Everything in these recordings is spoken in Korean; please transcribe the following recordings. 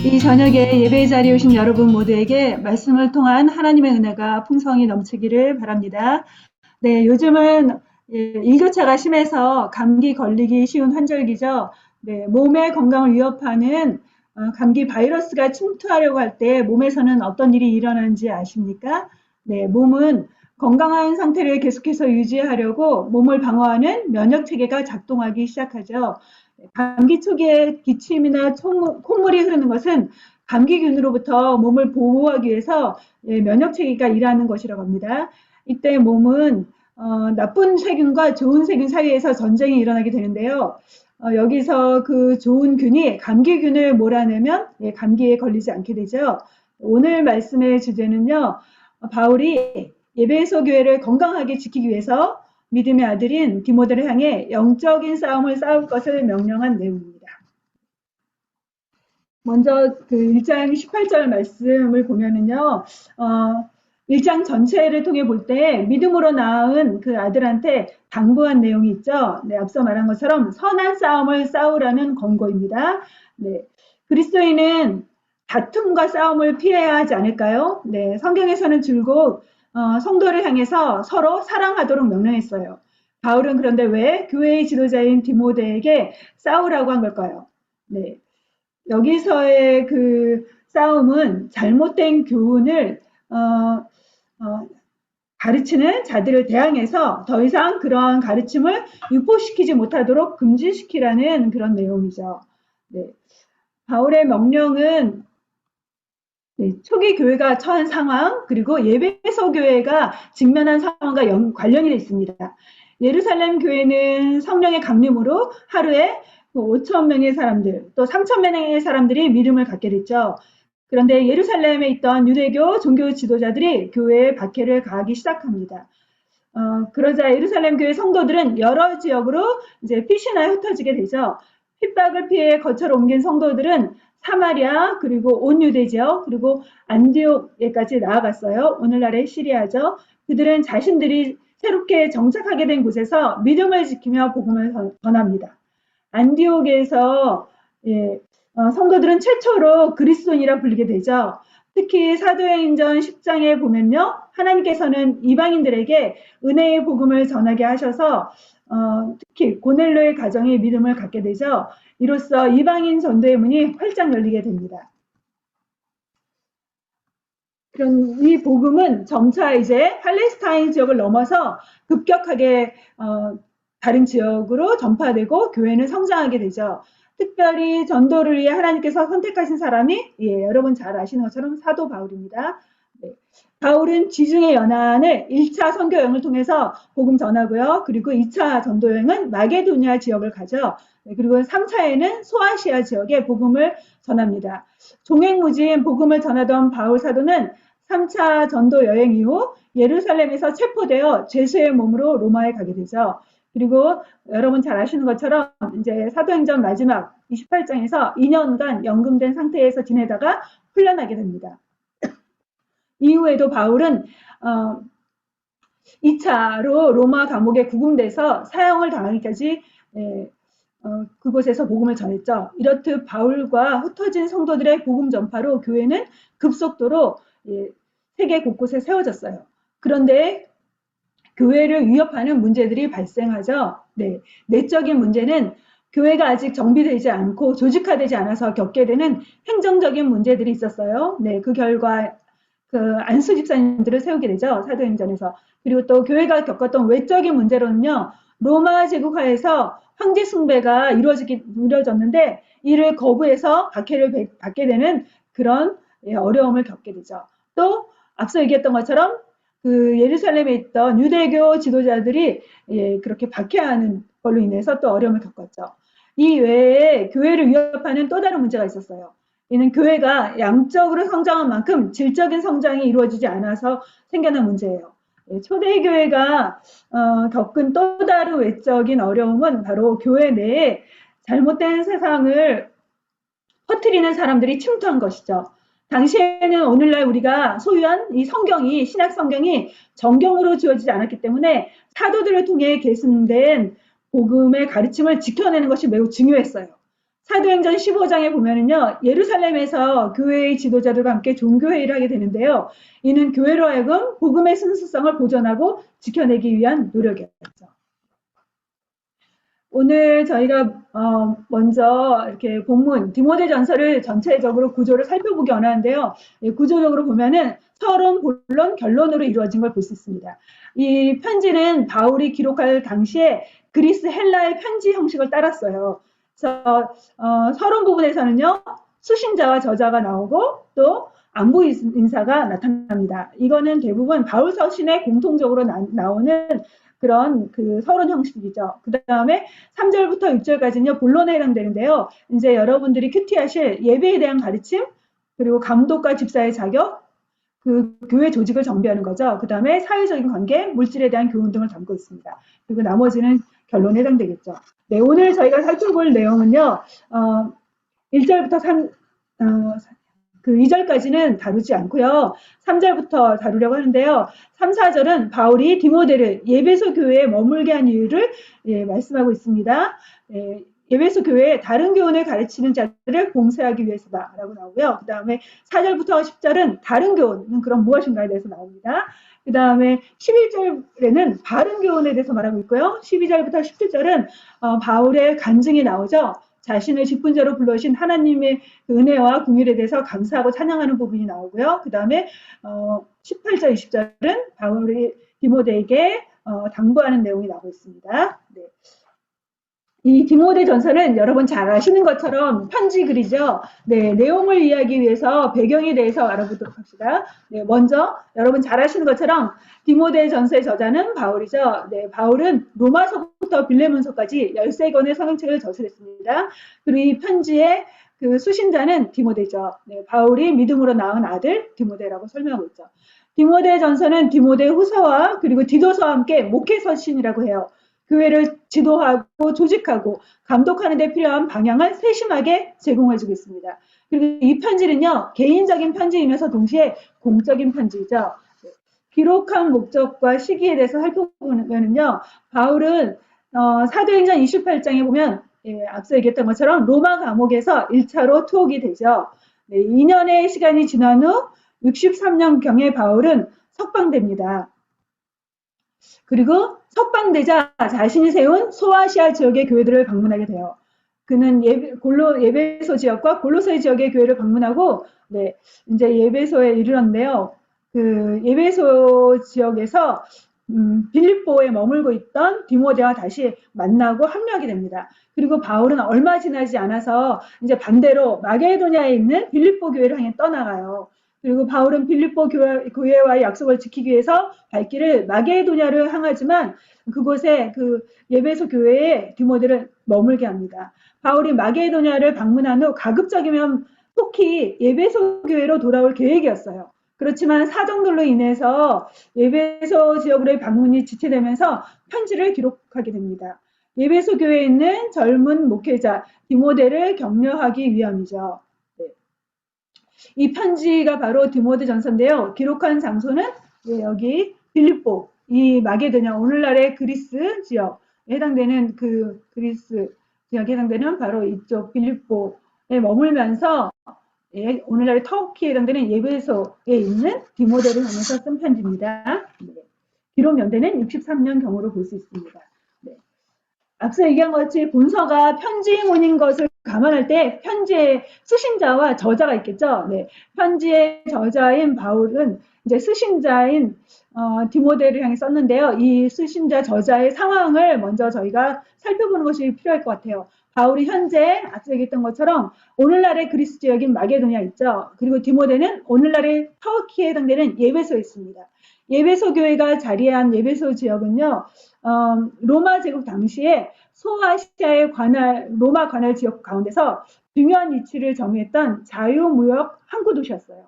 이 저녁에 예배 자리에 오신 여러분 모두에게 말씀을 통한 하나님의 은혜가 풍성히 넘치기를 바랍니다. 네, 요즘은 일교차가 심해서 감기 걸리기 쉬운 환절기죠. 네, 몸의 건강을 위협하는 감기 바이러스가 침투하려고 할 때 몸에서는 어떤 일이 일어나는지 아십니까? 네, 몸은 건강한 상태를 계속해서 유지하려고 몸을 방어하는 면역 체계가 작동하기 시작하죠. 감기 초기에 기침이나 콧물이 흐르는 것은 감기균으로부터 몸을 보호하기 위해서 면역 체계가 일하는 것이라고 합니다. 이때 몸은 나쁜 세균과 좋은 세균 사이에서 전쟁이 일어나게 되는데요. 여기서 그 좋은 균이 감기균을 몰아내면 감기에 걸리지 않게 되죠. 오늘 말씀의 주제는요. 바울이 예배소 교회를 건강하게 지키기 위해서 믿음의 아들인 디모데를 향해 영적인 싸움을 싸울 것을 명령한 내용입니다. 먼저 그 1장 18절 말씀을 보면은요, 1장 전체를 통해 볼 때 믿음으로 낳은 그 아들한테 당부한 내용이 있죠. 네, 앞서 말한 것처럼 선한 싸움을 싸우라는 권고입니다. 네, 그리스도인은 다툼과 싸움을 피해야 하지 않을까요? 네, 성경에서는 줄곧 성도를 향해서 서로 사랑하도록 명령했어요. 바울은 그런데 왜 교회의 지도자인 디모데에게 싸우라고 한 걸까요? 네, 여기서의 그 싸움은 잘못된 교훈을 가르치는 자들을 대항해서 더 이상 그러한 가르침을 유포시키지 못하도록 금지시키라는 그런 내용이죠. 네. 바울의 명령은 초기 교회가 처한 상황 그리고 예배소 교회가 직면한 상황과 관련이 있습니다. 예루살렘 교회는 성령의 강림으로 하루에 5천 명의 사람들 또 3천 명의 사람들이 믿음을 갖게 됐죠. 그런데 예루살렘에 있던 유대교 종교 지도자들이 교회에 박해를 가하기 시작합니다. 그러자 예루살렘 교회 성도들은 여러 지역으로 이제 피신하여 흩어지게 되죠. 핍박을 피해 거처로 옮긴 성도들은 사마리아 그리고 온 유대 지역 그리고 안디옥에까지 나아갔어요. 오늘날의 시리아죠. 그들은 자신들이 새롭게 정착하게 된 곳에서 믿음을 지키며 복음을 전합니다. 안디옥에서 성도들은 최초로 그리스도인이라 불리게 되죠. 특히 사도행전 10장에 보면요. 하나님께서는 이방인들에게 은혜의 복음을 전하게 하셔서 특히 고넬로의 가정이 믿음을 갖게 되죠. 이로써 이방인 전도의 문이 활짝 열리게 됩니다. 그런 이 복음은 점차 이제 팔레스타인 지역을 넘어서 급격하게 다른 지역으로 전파되고 교회는 성장하게 되죠. 특별히 전도를 위해 하나님께서 선택하신 사람이 여러분 잘 아시는 것처럼 사도 바울입니다. 네. 바울은 지중해 연안을 1차 선교 여행을 통해서 복음 전하고요. 그리고 2차 전도 여행은 마게도니아 지역을 가죠. 네. 그리고 3차에는 소아시아 지역에 복음을 전합니다. 종횡무진 복음을 전하던 바울 사도는 3차 전도 여행 이후 예루살렘에서 체포되어 죄수의 몸으로 로마에 가게 되죠. 그리고 여러분 잘 아시는 것처럼 이제 사도행전 마지막 28장에서 2년간 연금된 상태에서 지내다가 풀려나게 됩니다. 이후에도 바울은 2차로 로마 감옥에 구금돼서 사형을 당하기까지 그곳에서 복음을 전했죠. 이렇듯 바울과 흩어진 성도들의 복음 전파로 교회는 급속도로 세계 곳곳에 세워졌어요. 그런데 교회를 위협하는 문제들이 발생하죠. 네, 내적인 문제는 교회가 아직 정비되지 않고 조직화되지 않아서 겪게 되는 행정적인 문제들이 있었어요. 네, 그 결과 그 안수 집사님들을 세우게 되죠. 사도행전에서. 그리고 또 교회가 겪었던 외적인 문제로는요. 로마 제국하에서 황제 숭배가 이루어졌는데 이를 거부해서 박해를 받게 되는 그런 어려움을 겪게 되죠. 또 앞서 얘기했던 것처럼 그 예루살렘에 있던 유대교 지도자들이 그렇게 박해하는 걸로 인해서 또 어려움을 겪었죠. 이 외에 교회를 위협하는 또 다른 문제가 있었어요. 이는 교회가 양적으로 성장한 만큼 질적인 성장이 이루어지지 않아서 생겨난 문제예요. 초대교회가 겪은 또 다른 외적인 어려움은 바로 교회 내에 잘못된 세상을 퍼뜨리는 사람들이 침투한 것이죠. 당시에는 오늘날 우리가 소유한 이 성경이 신약 성경이 정경으로 지어지지 않았기 때문에 사도들을 통해 계승된 복음의 가르침을 지켜내는 것이 매우 중요했어요. 사도행전 15장에 보면은요, 예루살렘에서 교회의 지도자들과 함께 종교회의를 하게 되는데요. 이는 교회로 하여금 복음의 순수성을 보존하고 지켜내기 위한 노력이었죠. 오늘 저희가 먼저 이렇게 본문 디모데전서를 전체적으로 구조를 살펴보기 원하는데요. 구조적으로 보면은 서론, 본론, 결론으로 이루어진 걸 볼 수 있습니다. 이 편지는 바울이 기록할 당시에 그리스 헬라의 편지 형식을 따랐어요. 그래서 서론 부분에서는요, 수신자와 저자가 나오고 또 안부 인사가 나타납니다. 이거는 대부분 바울 서신에 공통적으로 나오는 그런 그 서론 형식이죠. 그 다음에 3절부터 6절까지는요, 본론에 해당되는데요. 이제 여러분들이 큐티하실 예배에 대한 가르침, 그리고 감독과 집사의 자격, 그 교회 조직을 정비하는 거죠. 그 다음에 사회적인 관계, 물질에 대한 교훈 등을 담고 있습니다. 그리고 나머지는 결론에 해당되겠죠. 네, 오늘 저희가 살펴볼 내용은요, 1절부터 2절까지는 다루지 않고요. 3절부터 다루려고 하는데요. 3, 4절은 바울이 디모데를 예배소 교회에 머물게 한 이유를 말씀하고 있습니다. 예배소 교회에 다른 교훈을 가르치는 자들을 봉쇄하기 위해서다라고 나오고요. 그 다음에 4절부터 10절은 다른 교훈은 그럼 무엇인가에 대해서 나옵니다. 그 다음에 11절에는 바른 교훈에 대해서 말하고 있고요. 12절부터 17절은 바울의 간증이 나오죠. 자신을 직분자로 불러주신 하나님의 은혜와 긍휼에 대해서 감사하고 찬양하는 부분이 나오고요. 그 다음에 18절, 20절은 바울이 디모데에게 당부하는 내용이 나오고 있습니다. 네. 이 디모데 전서는 여러분 잘 아시는 것처럼 편지 글이죠. 네, 내용을 이해하기 위해서 배경에 대해서 알아보도록 합시다. 네, 먼저 여러분 잘 아시는 것처럼 디모데 전서의 저자는 바울이죠. 네, 바울은 로마서부터 빌레몬서까지 13권의 성경책을 저술했습니다. 그리고 이 편지의 그 수신자는 디모데죠. 네, 바울이 믿음으로 낳은 아들 디모데라고 설명하고 있죠. 디모데 전서는 디모데 후서와 그리고 디도서와 함께 목회 서신이라고 해요. 교회를 지도하고 조직하고 감독하는 데 필요한 방향을 세심하게 제공해 주겠습니다. 그리고 이 편지는요, 개인적인 편지이면서 동시에 공적인 편지이죠. 기록한 목적과 시기에 대해서 살펴보면요, 바울은 사도행전 28장에 보면 앞서 얘기했던 것처럼 로마 감옥에서 1차로 투옥이 되죠. 네, 2년의 시간이 지난 후 63년경에 바울은 석방됩니다. 그리고 석방되자 자신이 세운 소아시아 지역의 교회들을 방문하게 돼요. 그는 예배소 지역과 골로새 지역의 교회를 방문하고, 네, 이제 예배소에 이르렀는데요. 그 예배소 지역에서 빌립보에 머물고 있던 디모데와 다시 만나고 합류하게 됩니다. 그리고 바울은 얼마 지나지 않아서 이제 반대로 마게도냐에 있는 빌립보 교회를 향해 떠나가요. 그리고 바울은 빌립보 교회와의 약속을 지키기 위해서 발길을 마게도냐를 향하지만 그곳에 그 예배소 교회에 디모데를 머물게 합니다. 바울이 마게도냐를 방문한 후 가급적이면 속히 예배소 교회로 돌아올 계획이었어요. 그렇지만 사정들로 인해서 예배소 지역으로의 방문이 지체되면서 편지를 기록하게 됩니다. 예배소 교회에 있는 젊은 목회자 디모데를 격려하기 위함이죠. 이 편지가 바로 디모데 전서인데요. 기록한 장소는 여기 빌립보, 이 마게도냐, 오늘날의 그리스 지역에 해당되는 그 그리스 지역에 해당되는 바로 이쪽 빌립보에 머물면서 오늘날의 터키에 해당되는 예배소에 있는 디모데를 향해서 쓴 편지입니다. 네. 기록 연대는 63년경으로 볼 수 있습니다. 네. 앞서 얘기한 것 같이 본서가 편지문인 것을 감안할 때 편지의 수신자와 저자가 있겠죠. 네. 편지의 저자인 바울은 이제 수신자인 디모데를 향해 썼는데요. 이 수신자 저자의 상황을 먼저 저희가 살펴보는 것이 필요할 것 같아요. 바울이 현재 앞서 얘기했던 것처럼 오늘날의 그리스 지역인 마게도냐 있죠. 그리고 디모데는 오늘날의 터키에 해당되는 예배소에 있습니다. 예배소 교회가 자리한 예배소 지역은요, 로마 제국 당시에 소아시아의 로마 관할 지역 가운데서 중요한 위치를 점유했던 자유무역 항구 도시였어요.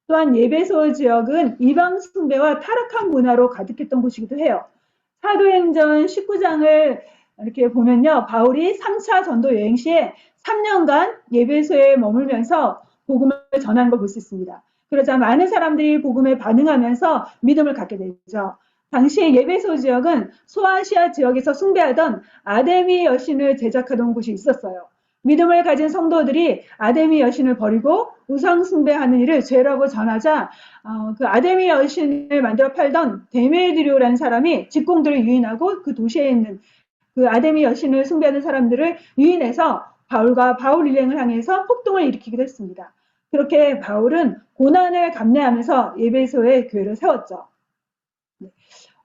또한 예배소 지역은 이방 숭배와 타락한 문화로 가득했던 곳이기도 해요. 사도행전 19장을 이렇게 보면요, 바울이 3차 전도 여행 시에 3년간 예배소에 머물면서 복음을 전하는 걸 볼 수 있습니다. 그러자 많은 사람들이 복음에 반응하면서 믿음을 갖게 되죠. 당시에 예배소 지역은 소아시아 지역에서 숭배하던 아데미 여신을 제작하던 곳이 있었어요. 믿음을 가진 성도들이 아데미 여신을 버리고 우상 숭배하는 일을 죄라고 전하자 그 아데미 여신을 만들어 팔던 데메드리오라는 사람이 직공들을 유인하고 그 도시에 있는 그 아데미 여신을 숭배하는 사람들을 유인해서 바울과 바울 일행을 향해서 폭동을 일으키기도 했습니다. 그렇게 바울은 고난을 감내하면서 에베소에 교회를 세웠죠.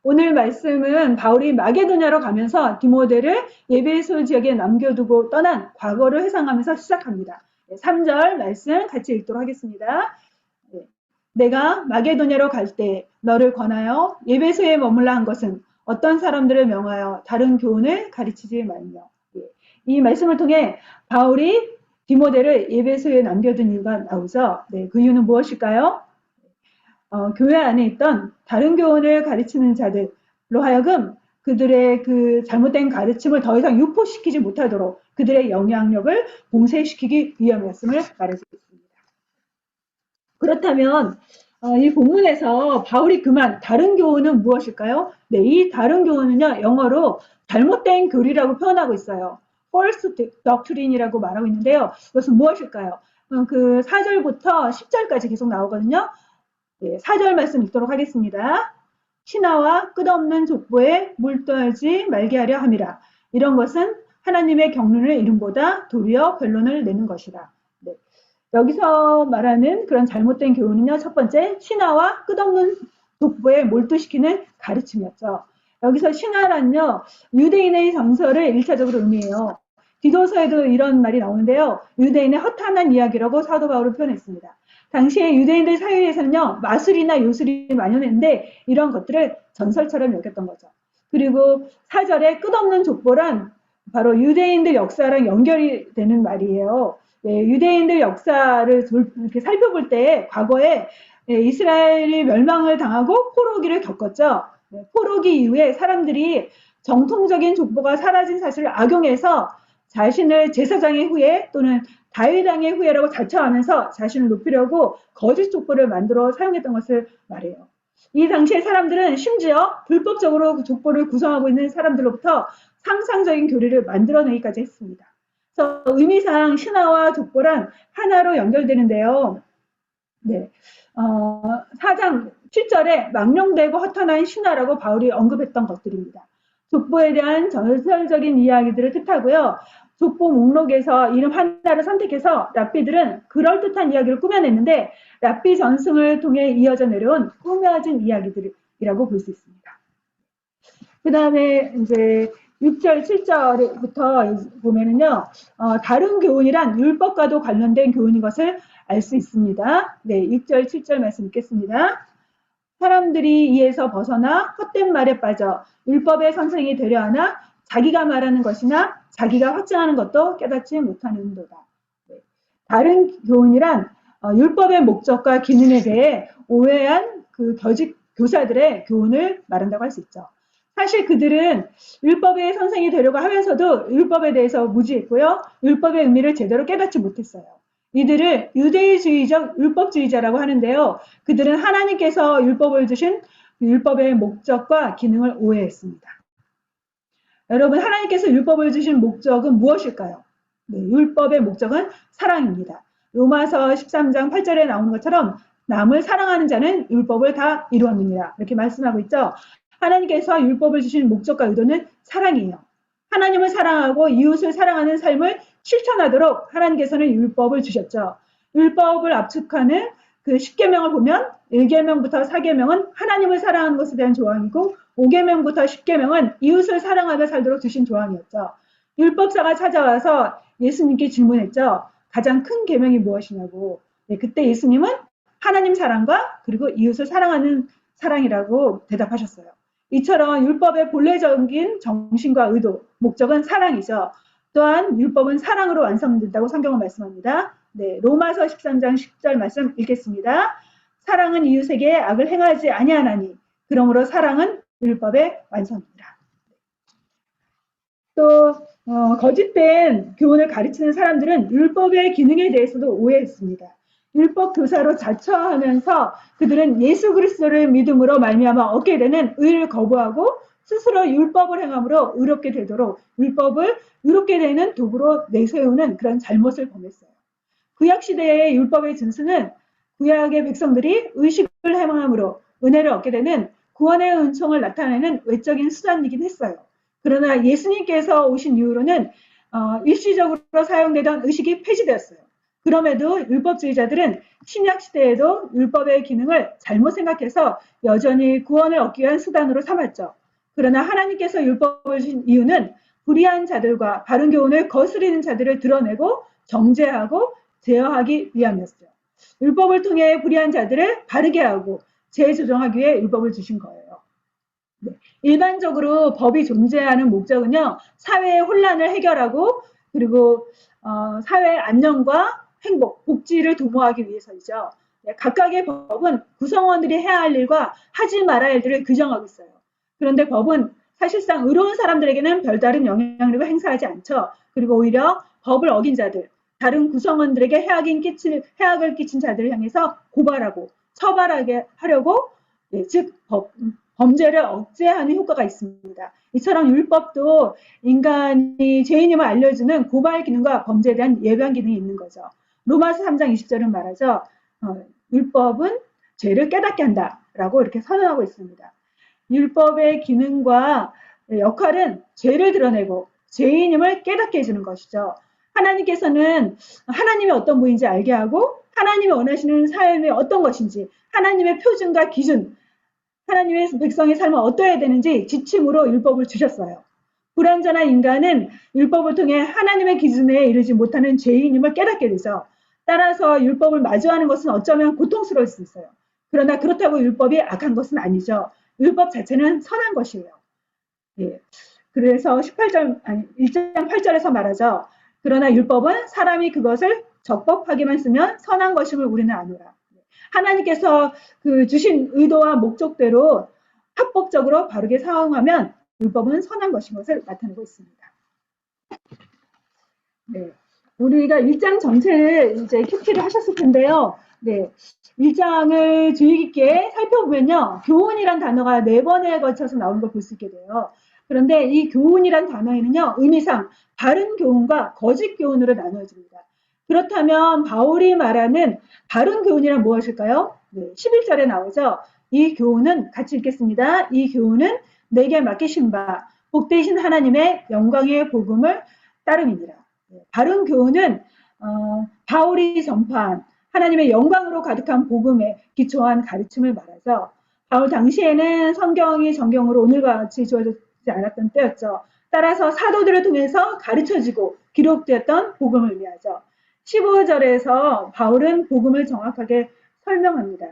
오늘 말씀은 바울이 마게도냐로 가면서 디모데를 에베소 지역에 남겨두고 떠난 과거를 회상하면서 시작합니다. 3절 말씀 같이 읽도록 하겠습니다. 내가 마게도냐로 갈 때 너를 권하여 에베소에 머물라 한 것은 어떤 사람들을 명하여 다른 교훈을 가르치지 말며. 이 말씀을 통해 바울이 디모데를 에베소에 남겨둔 이유가 나오죠. 그 이유는 무엇일까요? 교회 안에 있던 다른 교훈을 가르치는 자들로 하여금 그들의 그 잘못된 가르침을 더 이상 유포시키지 못하도록 그들의 영향력을 봉쇄시키기 위함이었음을 말해주겠습니다. 그렇다면 이 본문에서 바울이 금한 다른 교훈은 무엇일까요? 네, 이 다른 교훈은요, 영어로 잘못된 교리라고 표현하고 있어요. false doctrine이라고 말하고 있는데요. 이것은 무엇일까요? 그 4절부터 10절까지 계속 나오거든요. 네, 4절 말씀 읽도록 하겠습니다. 신하와 끝없는 족보에 물떠지 말게 하려 함이라. 이런 것은 하나님의 경륜을 이름보다 도리어 변론을 내는 것이라. 네. 여기서 말하는 그런 잘못된 교훈은요. 첫 번째, 신하와 끝없는 족보에 몰두시키는 가르침이었죠. 여기서 신하란요. 유대인의 정서를 1차적으로 의미해요. 디도서에도 이런 말이 나오는데요. 유대인의 허탄한 이야기라고 사도 바울을 표현했습니다. 당시에 유대인들 사이에서는요, 마술이나 요술이 만연했는데 이런 것들을 전설처럼 여겼던 거죠. 그리고 4절에 끝없는 족보란 바로 유대인들 역사랑 연결이 되는 말이에요. 네, 유대인들 역사를 이렇게 살펴볼 때 과거에 이스라엘이 멸망을 당하고 포로기를 겪었죠. 네, 포로기 이후에 사람들이 정통적인 족보가 사라진 사실을 악용해서 자신을 제사장의 후예 또는 다윗왕의 후예라고 자처하면서 자신을 높이려고 거짓 족보를 만들어 사용했던 것을 말해요. 이 당시의 사람들은 심지어 불법적으로 족보를 구성하고 있는 사람들로부터 상상적인 교리를 만들어내기까지 했습니다. 그래서 의미상 신화와 족보란 하나로 연결되는데요. 네, 4장 7절에 망령되고 허탄한 신화라고 바울이 언급했던 것들입니다. 족보에 대한 전설적인 이야기들을 뜻하고요. 족보 목록에서 이름 하나를 선택해서 랍비들은 그럴듯한 이야기를 꾸며냈는데 랍비 전승을 통해 이어져 내려온 꾸며진 이야기들이라고 볼 수 있습니다. 그 다음에 이제 6절, 7절부터 보면은요, 다른 교훈이란 율법과도 관련된 교훈인 것을 알 수 있습니다. 네, 6절, 7절 말씀 읽겠습니다. 사람들이 이에서 벗어나 헛된 말에 빠져 율법의 선생이 되려 하나 자기가 말하는 것이나 자기가 확증하는 것도 깨닫지 못하는도다. 다른 교훈이란 율법의 목적과 기능에 대해 오해한 그 거짓 교사들의 교훈을 말한다고 할 수 있죠. 사실 그들은 율법의 선생이 되려고 하면서도 율법에 대해서 무지했고요. 율법의 의미를 제대로 깨닫지 못했어요. 이들을 유대주의적 율법주의자라고 하는데요. 그들은 하나님께서 율법을 주신 율법의 목적과 기능을 오해했습니다. 여러분, 하나님께서 율법을 주신 목적은 무엇일까요? 네, 율법의 목적은 사랑입니다. 로마서 13장 8절에 나오는 것처럼 남을 사랑하는 자는 율법을 다 이루었느니라 이렇게 말씀하고 있죠. 하나님께서 율법을 주신 목적과 의도는 사랑이에요. 하나님을 사랑하고 이웃을 사랑하는 삶을 실천하도록 하나님께서는 율법을 주셨죠. 율법을 압축하는 그 10계명을 보면 1계명부터 4계명은 하나님을 사랑하는 것에 대한 조항이고 5계명부터 10계명은 이웃을 사랑하며 살도록 주신 조항이었죠. 율법사가 찾아와서 예수님께 질문했죠. 가장 큰 계명이 무엇이냐고. 네, 그때 예수님은 하나님 사랑과 그리고 이웃을 사랑하는 사랑이라고 대답하셨어요. 이처럼 율법의 본래적인 정신과 의도, 목적은 사랑이죠. 또한 율법은 사랑으로 완성된다고 성경은 말씀합니다. 네, 로마서 13장 10절 말씀 읽겠습니다. 사랑은 이웃에게 악을 행하지 아니하나니 그러므로 사랑은 율법의 완성이라. 또 거짓된 교훈을 가르치는 사람들은 율법의 기능에 대해서도 오해했습니다. 율법 교사로 자처하면서 그들은 예수 그리스도를 믿음으로 말미암아 얻게 되는 의를 거부하고 스스로 율법을 행함으로 의롭게 되도록 율법을 의롭게 되는 도구로 내세우는 그런 잘못을 범했어요. 구약 시대의 율법의 준수는 구약의 백성들이 의식을 행함으로 은혜를 얻게 되는 구원의 은총을 나타내는 외적인 수단이긴 했어요. 그러나 예수님께서 오신 이후로는 일시적으로 사용되던 의식이 폐지되었어요. 그럼에도 율법주의자들은 신약 시대에도 율법의 기능을 잘못 생각해서 여전히 구원을 얻기 위한 수단으로 삼았죠. 그러나 하나님께서 율법을 주신 이유는 불의한 자들과 바른 교훈을 거스리는 자들을 드러내고 정죄하고 제어하기 위함이었어요. 율법을 통해 불의한 자들을 바르게 하고 재조정하기 위해 율법을 주신 거예요. 네. 일반적으로 법이 존재하는 목적은요, 사회의 혼란을 해결하고 그리고 사회의 안녕과 행복, 복지를 도모하기 위해서이죠. 네, 각각의 법은 구성원들이 해야 할 일과 하지 말아야 할 일들을 규정하고 있어요. 그런데 법은 사실상 의로운 사람들에게는 별다른 영향력을 행사하지 않죠. 그리고 오히려 법을 어긴 자들, 다른 구성원들에게 해악을 끼친 자들을 향해서 고발하고 처벌하게 하려고 즉 범죄를 억제하는 효과가 있습니다. 이처럼 율법도 인간이 죄인임을 알려주는 고발 기능과 범죄에 대한 예방 기능이 있는 거죠. 로마서 3장 20절은 말하죠. 율법은 죄를 깨닫게 한다라고 이렇게 선언하고 있습니다. 율법의 기능과 역할은 죄를 드러내고 죄인임을 깨닫게 해주는 것이죠. 하나님께서는 하나님이 어떤 분인지 알게 하고 하나님이 원하시는 삶이 어떤 것인지 하나님의 표준과 기준, 하나님의 백성의 삶은 어떠해야 되는지 지침으로 율법을 주셨어요. 불완전한 인간은 율법을 통해 하나님의 기준에 이르지 못하는 죄인임을 깨닫게 되죠. 따라서 율법을 마주하는 것은 어쩌면 고통스러울 수 있어요. 그러나 그렇다고 율법이 악한 것은 아니죠. 율법 자체는 선한 것이에요. 예. 그래서 1장 8절에서 말하죠. 그러나 율법은 사람이 그것을 적법하게만 쓰면 선한 것임을 우리는 아노라. 하나님께서 주신 의도와 목적대로 합법적으로 바르게 사용하면 율법은 선한 것인 것을 나타내고 있습니다. 네. 우리가 1장 전체를 이제 큐티를 하셨을 텐데요. 네. 1장을 주의 깊게 살펴보면요. 교훈이란 단어가 4번에 걸쳐서 나오는 걸 볼 수 있게 돼요. 그런데 이 교훈이란 단어에는요. 의미상 바른 교훈과 거짓 교훈으로 나누어집니다. 그렇다면 바울이 말하는 바른 교훈이란 무엇일까요? 네, 11절에 나오죠. 이 교훈은 같이 읽겠습니다. 이 교훈은 내게 맡기신 바 복되신 하나님의 영광의 복음을 따름이니라. 네, 바른 교훈은 바울이 전파한 하나님의 영광으로 가득한 복음에 기초한 가르침을 말하죠. 바울 당시에는 성경이 정경으로 오늘과 같이 주어지지 않았던 때였죠. 따라서 사도들을 통해서 가르쳐지고 기록되었던 복음을 의미하죠. 15절에서 바울은 복음을 정확하게 설명합니다.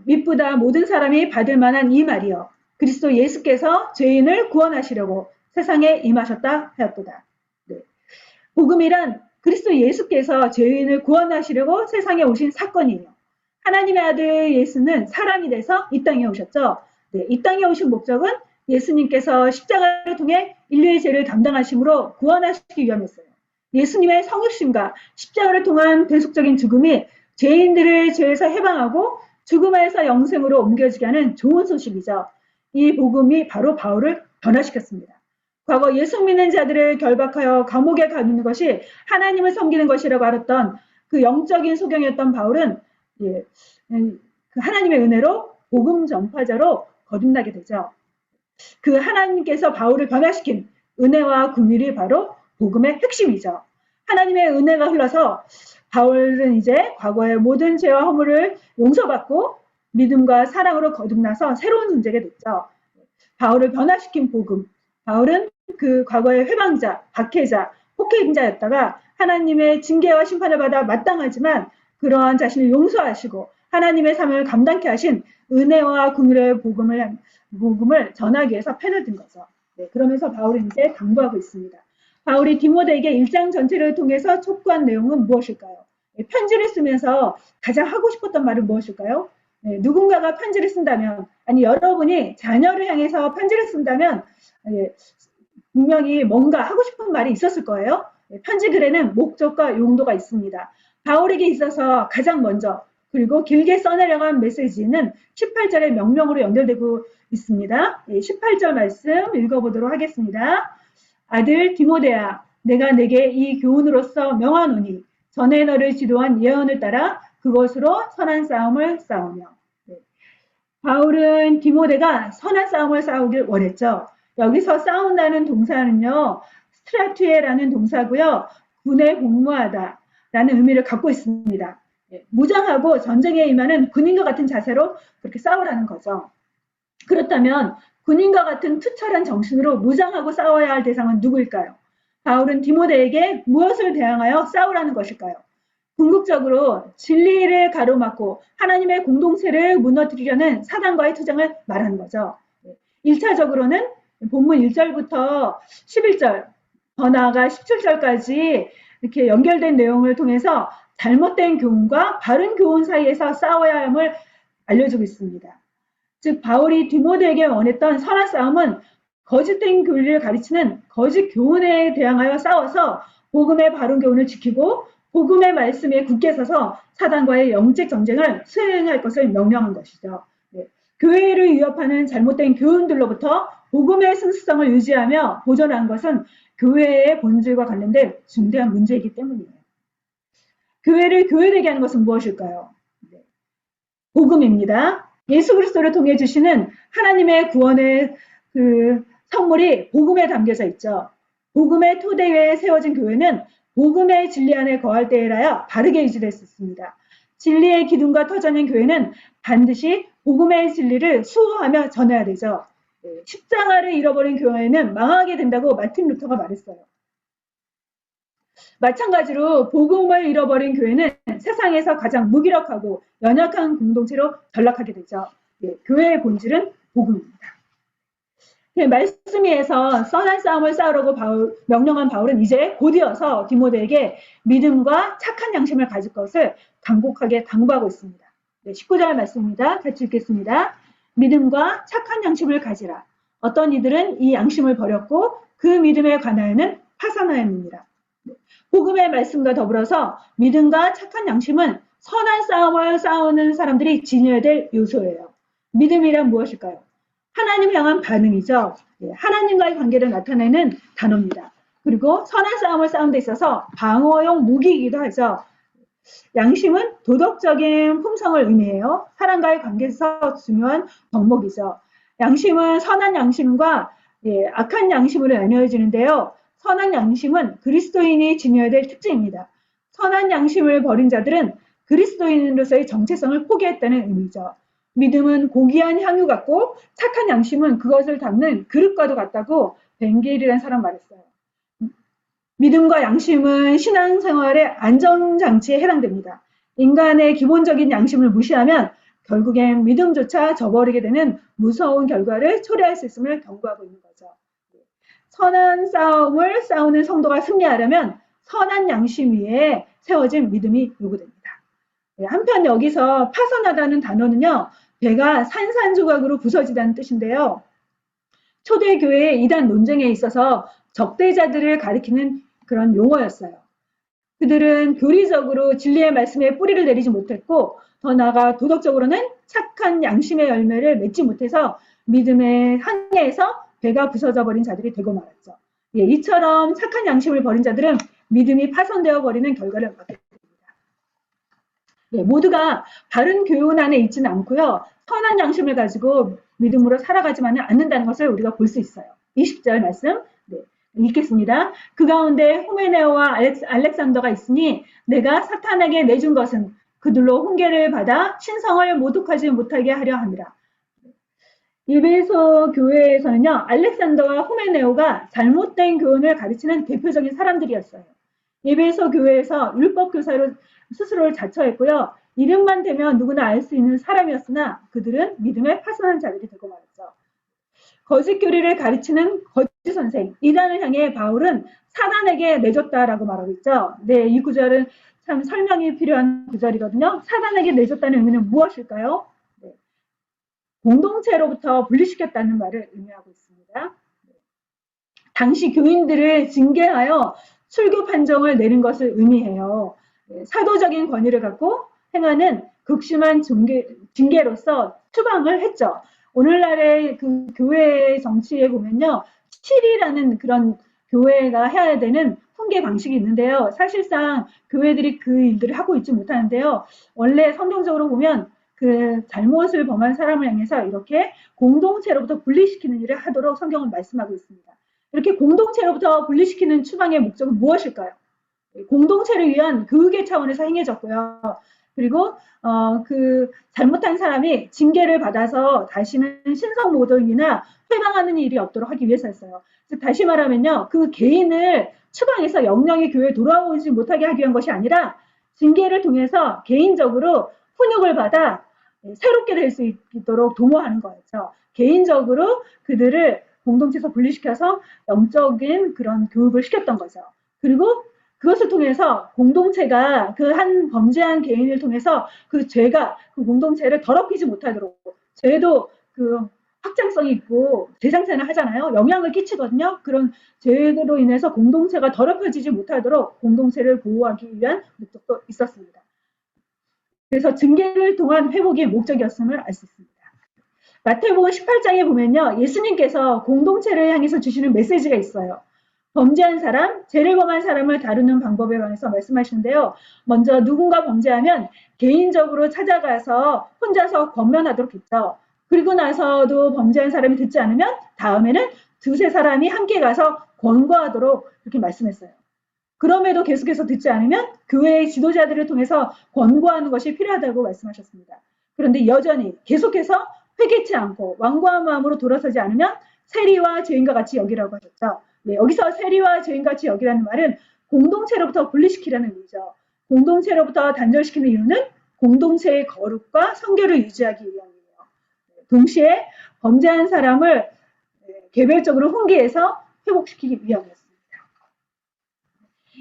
믿보다 모든 사람이 받을 만한 이 말이요. 그리스도 예수께서 죄인을 구원하시려고 세상에 임하셨다 하였도다. 네. 복음이란 그리스도 예수께서 죄인을 구원하시려고 세상에 오신 사건이에요. 하나님의 아들 예수는 사람이 돼서 이 땅에 오셨죠. 네, 이 땅에 오신 목적은 예수님께서 십자가를 통해 인류의 죄를 담당하심으로 구원하시기 위함이었어요. 예수님의 성육신과 십자가를 통한 대속적인 죽음이 죄인들을 죄에서 해방하고 죽음에서 영생으로 옮겨지게 하는 좋은 소식이죠. 이 복음이 바로 바울을 변화시켰습니다. 과거 예수 믿는 자들을 결박하여 감옥에 가두는 것이 하나님을 섬기는 것이라고 알았던 그 영적인 소경이었던 바울은 그 하나님의 은혜로 복음 전파자로 거듭나게 되죠. 그 하나님께서 바울을 변화시킨 은혜와 긍휼이 바로 복음의 핵심이죠. 하나님의 은혜가 흘러서 바울은 이제 과거의 모든 죄와 허물을 용서받고 믿음과 사랑으로 거듭나서 새로운 존재가 됐죠. 바울을 변화시킨 복음. 바울은 그 과거의 회방자, 박해자, 폭행자였다가 하나님의 징계와 심판을 받아 마땅하지만 그러한 자신을 용서하시고 하나님의 삶을 감당케 하신 은혜와 긍휼의 복음을 전하기 위해서 펜을 든 거죠. 네, 그러면서 바울은 이제 당부하고 있습니다. 바울이 디모데에게 1장 전체를 통해서 촉구한 내용은 무엇일까요? 네, 편지를 쓰면서 가장 하고 싶었던 말은 무엇일까요? 네, 누군가가 편지를 쓴다면, 아니 여러분이 자녀를 향해서 편지를 쓴다면 분명히 뭔가 하고 싶은 말이 있었을 거예요. 네, 편지 글에는 목적과 용도가 있습니다. 바울에게 있어서 가장 먼저 그리고 길게 써내려간 메시지는 18절의 명령으로 연결되고 있습니다. 18절 말씀 읽어보도록 하겠습니다. 아들 디모데야, 내가 내게 이 교훈으로서 명하노니 전에 너를 지도한 예언을 따라 그것으로 선한 싸움을 싸우며. 바울은 디모데가 선한 싸움을 싸우길 원했죠. 여기서 싸운다는 동사는요, 스트라투에라는 동사고요, 군에 복무하다 라는 의미를 갖고 있습니다. 무장하고 전쟁에 임하는 군인과 같은 자세로 그렇게 싸우라는 거죠. 그렇다면 군인과 같은 투철한 정신으로 무장하고 싸워야 할 대상은 누구일까요? 바울은 디모데에게 무엇을 대항하여 싸우라는 것일까요? 궁극적으로 진리를 가로막고 하나님의 공동체를 무너뜨리려는 사단과의 투쟁을 말하는 거죠. 1차적으로는 본문 1절부터 11절, 더 나아가 17절까지 이렇게 연결된 내용을 통해서 잘못된 교훈과 바른 교훈 사이에서 싸워야 함을 알려주고 있습니다. 즉 바울이 디모데에게 원했던 선한 싸움은 거짓된 교리를 가르치는 거짓 교훈에 대항하여 싸워서 복음의 바른 교훈을 지키고 복음의 말씀에 굳게 서서 사단과의 영적 전쟁을 수행할 것을 명령한 것이죠. 교회를 위협하는 잘못된 교훈들로부터 복음의 순수성을 유지하며 보존한 것은 교회의 본질과 관련된 중대한 문제이기 때문이에요. 교회를 교회되게 하는 것은 무엇일까요? 복음입니다. 예수 그리스도를 통해 주시는 하나님의 구원의 그 선물이 복음에 담겨져 있죠. 복음의 토대 위에 세워진 교회는 복음의 진리 안에 거할 때에라야 바르게 유지될 수 있습니다. 진리의 기둥과 터전인 교회는 반드시 복음의 진리를 수호하며 전해야 되죠. 십자가를 잃어버린 교회는 망하게 된다고 마틴 루터가 말했어요. 마찬가지로 복음을 잃어버린 교회는 세상에서 가장 무기력하고 연약한 공동체로 전락하게 되죠. 교회의 본질은 복음입니다. 말씀위에서 선한 싸움을 싸우라고 명령한 바울은 이제 곧이어서 디모데에게 믿음과 착한 양심을 가질 것을 간곡하게 당부하고 있습니다. 19절 말씀입니다. 같이 읽겠습니다. 믿음과 착한 양심을 가지라. 어떤 이들은 이 양심을 버렸고 그 믿음에 관하여는 파산하였느니라. 복음의 말씀과 더불어서 믿음과 착한 양심은 선한 싸움을 싸우는 사람들이 지녀야 될 요소예요. 믿음이란 무엇일까요? 하나님 향한 반응이죠. 하나님과의 관계를 나타내는 단어입니다. 그리고 선한 싸움을 싸우는 데 있어서 방어용 무기이기도 하죠. 양심은 도덕적인 품성을 의미해요. 사람과의 관계에서 중요한 덕목이죠. 양심은 선한 양심과 악한 양심으로 나뉘어지는데요. 선한 양심은 그리스도인이 지녀야 될 특징입니다. 선한 양심을 버린 자들은 그리스도인으로서의 정체성을 포기했다는 의미죠. 믿음은 고귀한 향유 같고 착한 양심은 그것을 담는 그릇과도 같다고 벤겔이라는 사람 말했어요. 믿음과 양심은 신앙생활의 안전장치에 해당됩니다. 인간의 기본적인 양심을 무시하면 결국엔 믿음조차 저버리게 되는 무서운 결과를 초래할 수 있음을 경고하고 있는 거죠. 선한 싸움을 싸우는 성도가 승리하려면 선한 양심 위에 세워진 믿음이 요구됩니다. 한편 여기서 파선하다는 단어는요. 배가 산산조각으로 부서지다는 뜻인데요. 초대교회의 이단 논쟁에 있어서 적대자들을 가리키는 그런 용어였어요. 그들은 교리적으로 진리의 말씀에 뿌리를 내리지 못했고 더 나아가 도덕적으로는 착한 양심의 열매를 맺지 못해서 믿음의 항해에서 배가 부서져 버린 자들이 되고 말았죠. 이처럼 착한 양심을 버린 자들은 믿음이 파손되어 버리는 결과를 얻게 됩니다. 모두가 바른 교훈 안에 있지는 않고요. 선한 양심을 가지고 믿음으로 살아가지만은 않는다는 것을 우리가 볼 수 있어요. 20절 말씀 읽겠습니다. 그 가운데 후메네오와 알렉산더가 있으니 내가 사탄에게 내준 것은 그들로 훈계를 받아 신성을 모독하지 못하게 하려 함이라. 에베소 교회에서는요. 알렉산더와 후메네오가 잘못된 교훈을 가르치는 대표적인 사람들이었어요. 에베소 교회에서 율법 교사로 스스로를 자처했고요. 이름만 대면 누구나 알 수 있는 사람이었으나 그들은 믿음에 파손한 자들이 되고 말았죠. 거짓 교리를 가르치는 거짓 선생, 이단을 향해 바울은 사단에게 내줬다라고 말하고 있죠. 이 구절은 참 설명이 필요한 구절이거든요. 사단에게 내줬다는 의미는 무엇일까요? 공동체로부터 분리시켰다는 말을 의미하고 있습니다. 당시 교인들을 징계하여 출교 판정을 내는 것을 의미해요. 사도적인 권위를 갖고 행하는 극심한 징계로서 추방을 했죠. 오늘날의 그 교회 정치에 보면요, 7이라는 그런 교회가 해야 되는 훈계 방식이 있는데요. 사실상 교회들이 그 일들을 하고 있지 못하는데요. 원래 성경적으로 보면 그 잘못을 범한 사람을 향해서 이렇게 공동체로부터 분리시키는 일을 하도록 성경은 말씀하고 있습니다. 이렇게 공동체로부터 분리시키는 추방의 목적은 무엇일까요? 공동체를 위한 교육의 차원에서 행해졌고요. 그리고 그 잘못한 사람이 징계를 받아서 다시는 신성 모독이나 회방하는 일이 없도록 하기 위해서였어요. 다시 말하면요, 그 개인을 추방해서 영영이 교회에 돌아오지 못하게 하기 위한 것이 아니라 징계를 통해서 개인적으로 훈육을 받아 새롭게 될 수 있도록 도모하는 거였죠. 개인적으로 그들을 공동체에서 분리시켜서 영적인 그런 교육을 시켰던 거죠. 그리고 그것을 통해서 공동체가 그 한 범죄한 개인을 통해서 그 죄가 그 공동체를 더럽히지 못하도록, 죄도 그 확장성이 있고 재생산을 하잖아요. 영향을 끼치거든요. 그런 죄로 인해서 공동체가 더럽혀지지 못하도록 공동체를 보호하기 위한 목적도 있었습니다. 그래서 징계를 통한 회복이 목적이었음을 알 수 있습니다. 마태복음 18장에 보면요, 예수님께서 공동체를 향해서 주시는 메시지가 있어요. 범죄한 사람, 죄를 범한 사람을 다루는 방법에 관해서 말씀하시는데요. 먼저 누군가 범죄하면 개인적으로 찾아가서 혼자서 권면하도록 했죠. 그리고 나서도 범죄한 사람이 듣지 않으면 다음에는 두세 사람이 함께 가서 권고하도록 그렇게 말씀했어요. 그럼에도 계속해서 듣지 않으면 교회의 지도자들을 통해서 권고하는 것이 필요하다고 말씀하셨습니다. 그런데 여전히 계속해서 회개치 않고 완고한 마음으로 돌아서지 않으면 세리와 죄인과 같이 여기라고 하셨죠. 네, 여기서 세리와 죄인같이 여기라는 말은 공동체로부터 분리시키라는 의미죠. 공동체로부터 단절시키는 이유는 공동체의 거룩과 성결을 유지하기 위함이에요. 동시에 범죄한 사람을 개별적으로 훈계해서 회복시키기 위함이었습니다.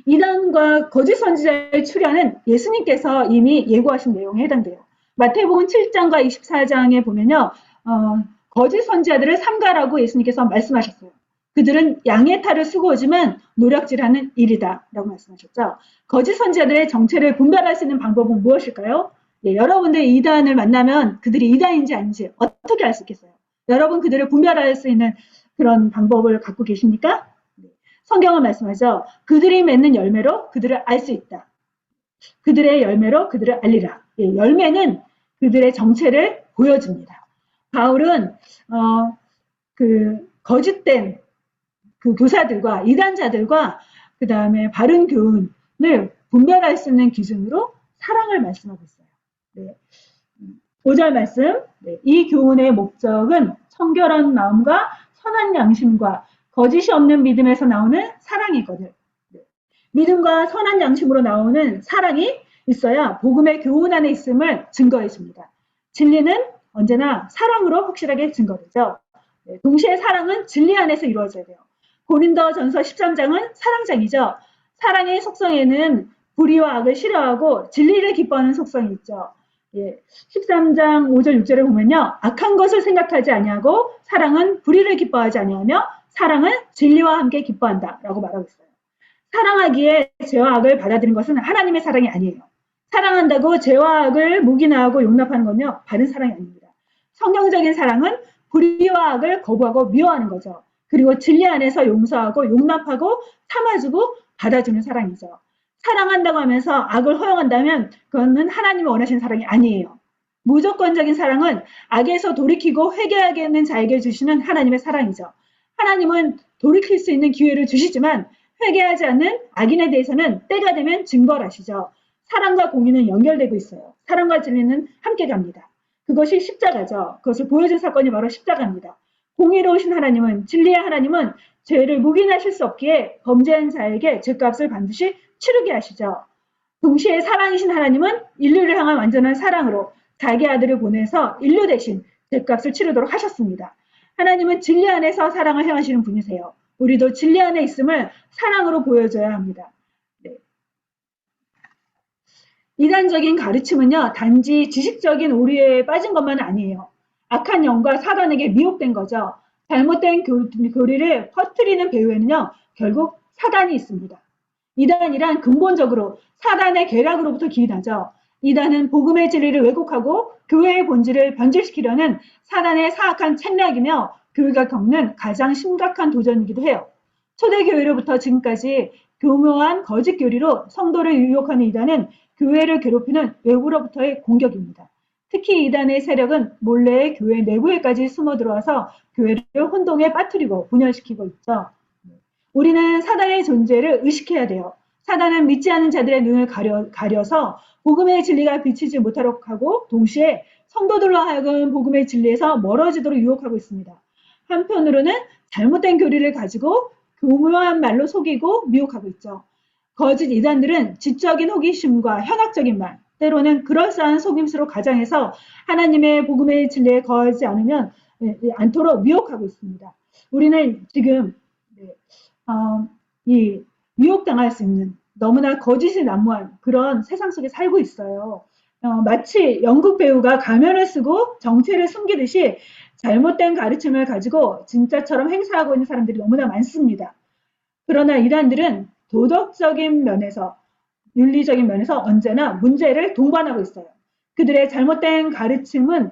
이단과 거짓 선지자의 출현은 예수님께서 이미 예고하신 내용에 해당돼요. 마태복음 7장과 24장에 보면요, 거짓 선지자들을 삼가라고 예수님께서 말씀하셨어요. 그들은 양의 탈을 쓰고 오지만 노략질하는 일이다 라고 말씀하셨죠. 거짓 선지자들의 정체를 분별할 수 있는 방법은 무엇일까요? 예, 여러분들 이단을 만나면 그들이 이단인지 아닌지 어떻게 알 수 있겠어요? 여러분 그들을 분별할 수 있는 그런 방법을 갖고 계십니까? 성경은 말씀하죠. 그들이 맺는 열매로 그들을 알 수 있다. 그들의 열매로 그들을 알리라. 예, 열매는 그들의 정체를 보여줍니다. 바울은 그 거짓된 그 교사들과 이단자들과 그 다음에 바른 교훈을 분별할 수 있는 기준으로 사랑을 말씀하고 있어요. 네. 5절 말씀. 네. 이 교훈의 목적은 청결한 마음과 선한 양심과 거짓이 없는 믿음에서 나오는 사랑이거든. 네. 믿음과 선한 양심으로 나오는 사랑이 있어야 복음의 교훈 안에 있음을 증거해 줍니다. 진리는 언제나 사랑으로 확실하게 증거되죠. 네. 동시에 사랑은 진리 안에서 이루어져야 돼요. 고린도전서 13장은 사랑장이죠. 사랑의 속성에는 불의와 악을 싫어하고 진리를 기뻐하는 속성이 있죠. 예, 13장 5절 6절을 보면요. 악한 것을 생각하지 아니하고 사랑은 불의를 기뻐하지 아니하며 사랑은 진리와 함께 기뻐한다 라고 말하고 있어요. 사랑하기에 죄와 악을 받아들이는 것은 하나님의 사랑이 아니에요. 사랑한다고 죄와 악을 묵인하고 용납하는 건요. 바른 사랑이 아닙니다. 성경적인 사랑은 불의와 악을 거부하고 미워하는 거죠. 그리고 진리 안에서 용서하고 용납하고 참아주고 받아주는 사랑이죠. 사랑한다고 하면서 악을 허용한다면 그거는 하나님이 원하시는 사랑이 아니에요. 무조건적인 사랑은 악에서 돌이키고 회개하게 하는 자에게 주시는 하나님의 사랑이죠. 하나님은 돌이킬 수 있는 기회를 주시지만 회개하지 않는 악인에 대해서는 때가 되면 징벌하시죠. 사랑과 공의는 연결되고 있어요. 사랑과 진리는 함께 갑니다. 그것이 십자가죠. 그것을 보여준 사건이 바로 십자가입니다. 공의로우신 하나님은, 진리의 하나님은 죄를 묵인하실 수 없기에 범죄한 자에게 죄값을 반드시 치르게 하시죠. 동시에 사랑이신 하나님은 인류를 향한 완전한 사랑으로 자기 아들을 보내서 인류 대신 죄값을 치르도록 하셨습니다. 하나님은 진리 안에서 사랑을 행하시는 분이세요. 우리도 진리 안에 있음을 사랑으로 보여줘야 합니다. 네. 이단적인 가르침은요, 단지 지식적인 오류에 빠진 것만 아니에요. 악한 영과 사단에게 미혹된 거죠. 잘못된 교리를 퍼뜨리는 배후에는요, 결국 사단이 있습니다. 이단이란 근본적으로 사단의 계략으로부터 기인하죠. 이단은 복음의 진리를 왜곡하고 교회의 본질을 변질시키려는 사단의 사악한 책략이며 교회가 겪는 가장 심각한 도전이기도 해요. 초대교회로부터 지금까지 교묘한 거짓 교리로 성도를 유혹하는 이단은 교회를 괴롭히는 외부로부터의 공격입니다. 특히 이단의 세력은 몰래 교회 내부에까지 숨어 들어와서 교회를 혼동에 빠뜨리고 분열시키고 있죠. 우리는 사단의 존재를 의식해야 돼요. 사단은 믿지 않는 자들의 눈을 가려서 복음의 진리가 비치지 못하도록 하고 동시에 성도들로 하여금 복음의 진리에서 멀어지도록 유혹하고 있습니다. 한편으로는 잘못된 교리를 가지고 교묘한 말로 속이고 미혹하고 있죠. 거짓 이단들은 지적인 호기심과 현학적인 말, 때로는 그럴싸한 속임수로 가장해서 하나님의 복음의 진리에 거하지 않도록 미혹하고 있습니다. 우리는 지금 이 미혹당할 수 있는 너무나 거짓이 난무한 그런 세상 속에 살고 있어요. 마치 연극 배우가 가면을 쓰고 정체를 숨기듯이 잘못된 가르침을 가지고 진짜처럼 행사하고 있는 사람들이 너무나 많습니다. 그러나 이단들은 도덕적인 면에서, 윤리적인 면에서 언제나 문제를 동반하고 있어요. 그들의 잘못된 가르침은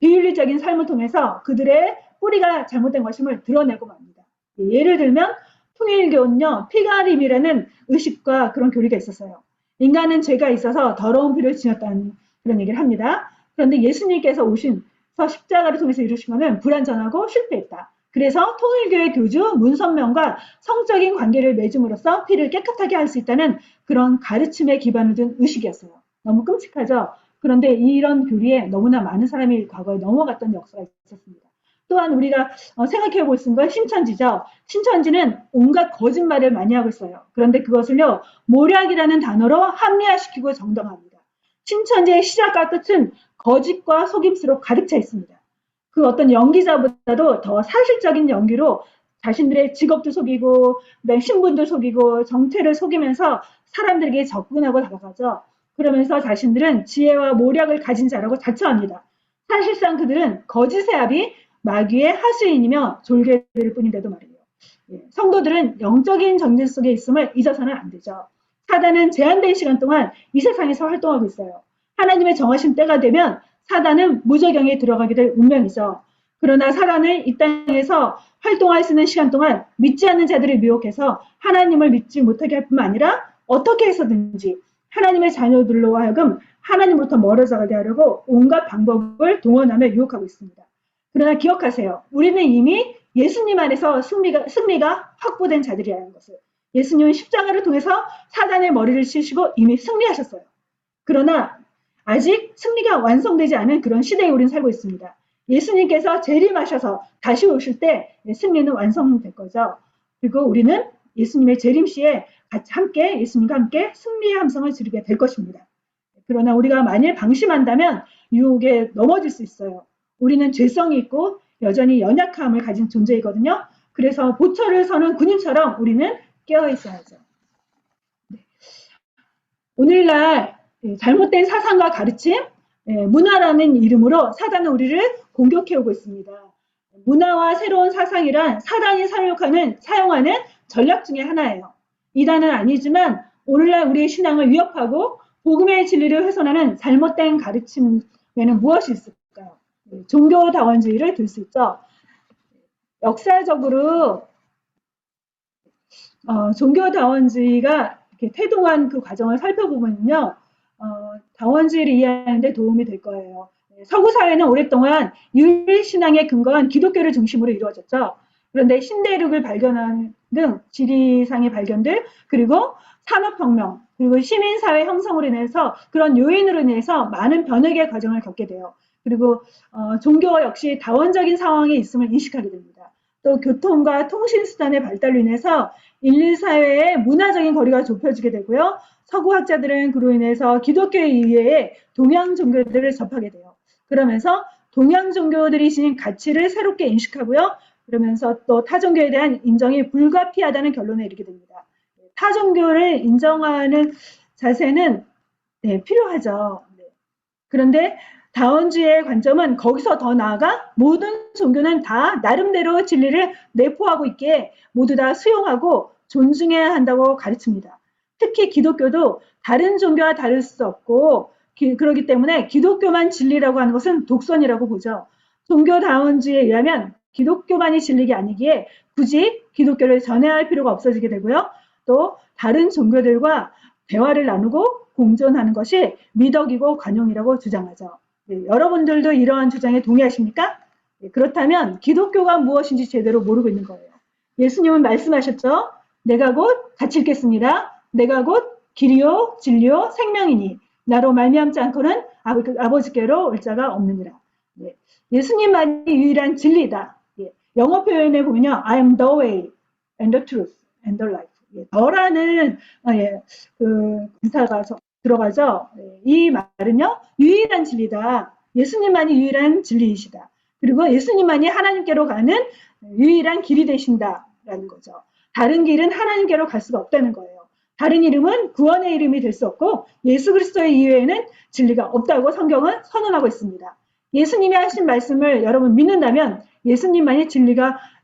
비윤리적인 삶을 통해서 그들의 뿌리가 잘못된 것임을 드러내고 맙니다. 예를 들면 통일교는요, 피가림이라는 의식과 그런 교리가 있었어요. 인간은 죄가 있어서 더러운 피를 지녔다는 그런 얘기를 합니다. 그런데 예수님께서 오셔서 십자가를 통해서 이루신 것은 불완전하고 실패했다. 그래서 통일교의 교주 문선명과 성적인 관계를 맺음으로써 피를 깨끗하게 할 수 있다는 그런 가르침에 기반을 둔 의식이었어요. 너무 끔찍하죠? 그런데 이런 교리에 너무나 많은 사람이 과거에 넘어갔던 역사가 있었습니다. 또한 우리가 생각해 볼 수 있는 건 신천지죠. 신천지는 온갖 거짓말을 많이 하고 있어요. 그런데 그것을요, 모략이라는 단어로 합리화시키고 정당화합니다. 신천지의 시작과 끝은 거짓과 속임수로 가득 차 있습니다. 그 어떤 연기자보다도 더 사실적인 연기로 자신들의 직업도 속이고, 신분도 속이고, 정체를 속이면서 사람들에게 접근하고 다가가죠. 그러면서 자신들은 지혜와 모략을 가진 자라고 자처합니다. 사실상 그들은 거짓의 합이 마귀의 하수인이며 졸개될 뿐인데도 말이에요. 성도들은 영적인 전쟁 속에 있음을 잊어서는 안 되죠. 사단은 제한된 시간 동안 이 세상에서 활동하고 있어요. 하나님의 정하신 때가 되면 사단은 무저경에 들어가게 될 운명이죠. 그러나 사단은 이 땅에서 활동할 수 있는 시간 동안 믿지 않는 자들을 미혹해서 하나님을 믿지 못하게 할 뿐만 아니라 어떻게 해서든지 하나님의 자녀들로 하여금 하나님으로부터 멀어져가게 하려고 온갖 방법을 동원하며 유혹하고 있습니다. 그러나 기억하세요. 우리는 이미 예수님 안에서 승리가 확보된 자들이라는 것을. 예수님은 십자가를 통해서 사단의 머리를 치시고 이미 승리하셨어요. 그러나 아직 승리가 완성되지 않은 그런 시대에 우리는 살고 있습니다. 예수님께서 재림하셔서 다시 오실 때 승리는 완성될 거죠. 그리고 우리는 예수님의 재림 시에 같이 함께 예수님과 함께 승리의 함성을 지르게 될 것입니다. 그러나 우리가 만일 방심한다면 유혹에 넘어질 수 있어요. 우리는 죄성이 있고 여전히 연약함을 가진 존재이거든요. 그래서 보초를 서는 군인처럼 우리는 깨어 있어야죠. 오늘날 잘못된 사상과 가르침, 문화라는 이름으로 사단은 우리를 공격해오고 있습니다. 문화와 새로운 사상이란 사단이 사용하는 전략 중에 하나예요. 이단은 아니지만 오늘날 우리의 신앙을 위협하고 복음의 진리를 훼손하는 잘못된 가르침에는 무엇이 있을까요? 종교다원주의를 들 수 있죠. 역사적으로 종교다원주의가 이렇게 태동한 그 과정을 살펴보면요, 다원주의를 이해하는 데 도움이 될 거예요. 서구 사회는 오랫동안 유일신앙에 근거한 기독교를 중심으로 이루어졌죠. 그런데 신대륙을 발견한 등 지리상의 발견들, 그리고 산업혁명, 그리고 시민사회 형성으로 인해서 그런 요인으로 인해서 많은 변혁의 과정을 겪게 돼요. 그리고 종교 역시 다원적인 상황에 있음을 인식하게 됩니다. 또 교통과 통신수단의 발달로 인해서 인류 사회의 문화적인 거리가 좁혀지게 되고요. 서구 학자들은 그로 인해서 기독교 이외에 동양 종교들을 접하게 돼요. 그러면서 동양 종교들이 지닌 가치를 새롭게 인식하고요. 그러면서 또 타종교에 대한 인정이 불가피하다는 결론에 이르게 됩니다. 타종교를 인정하는 자세는 필요하죠. 그런데 다원주의의 관점은 거기서 더 나아가 모든 종교는 다 나름대로 진리를 내포하고 있기에 모두 다 수용하고 존중해야 한다고 가르칩니다. 특히 기독교도 다른 종교와 다를 수 없고 그렇기 때문에 기독교만 진리라고 하는 것은 독선이라고 보죠. 종교다원주의에 의하면 기독교만이 진리가 아니기에 굳이 기독교를 전해야 할 필요가 없어지게 되고요. 또 다른 종교들과 대화를 나누고 공존하는 것이 미덕이고 관용이라고 주장하죠. 네, 여러분들도 이러한 주장에 동의하십니까? 네, 그렇다면 기독교가 무엇인지 제대로 모르고 있는 거예요. 예수님은 말씀하셨죠. 내가 곧 같이 읽겠습니다. 내가 곧 길이요 진리요 생명이니 나로 말미암지 않고는 아버지께로 올 자가 없느니라. 네, 예수님만이 유일한 진리다. 예, 영어 표현에 보면요. I am the way and the truth and the life. 예, 더라는 그 기사가 들어가죠. 예, 이 말은요. 유일한 진리다. 예수님만이 유일한 진리이시다. 그리고 예수님만이 하나님께로 가는 유일한 길이 되신다라는 거죠. 다른 길은 하나님께로 갈 수가 없다는 거예요. 다른 이름은 구원의 이름이 될 수 없고 예수 그리스도의 이외에는 진리가 없다고 성경은 선언하고 있습니다. 예수님이 하신 말씀을 여러분 믿는다면 예수님만이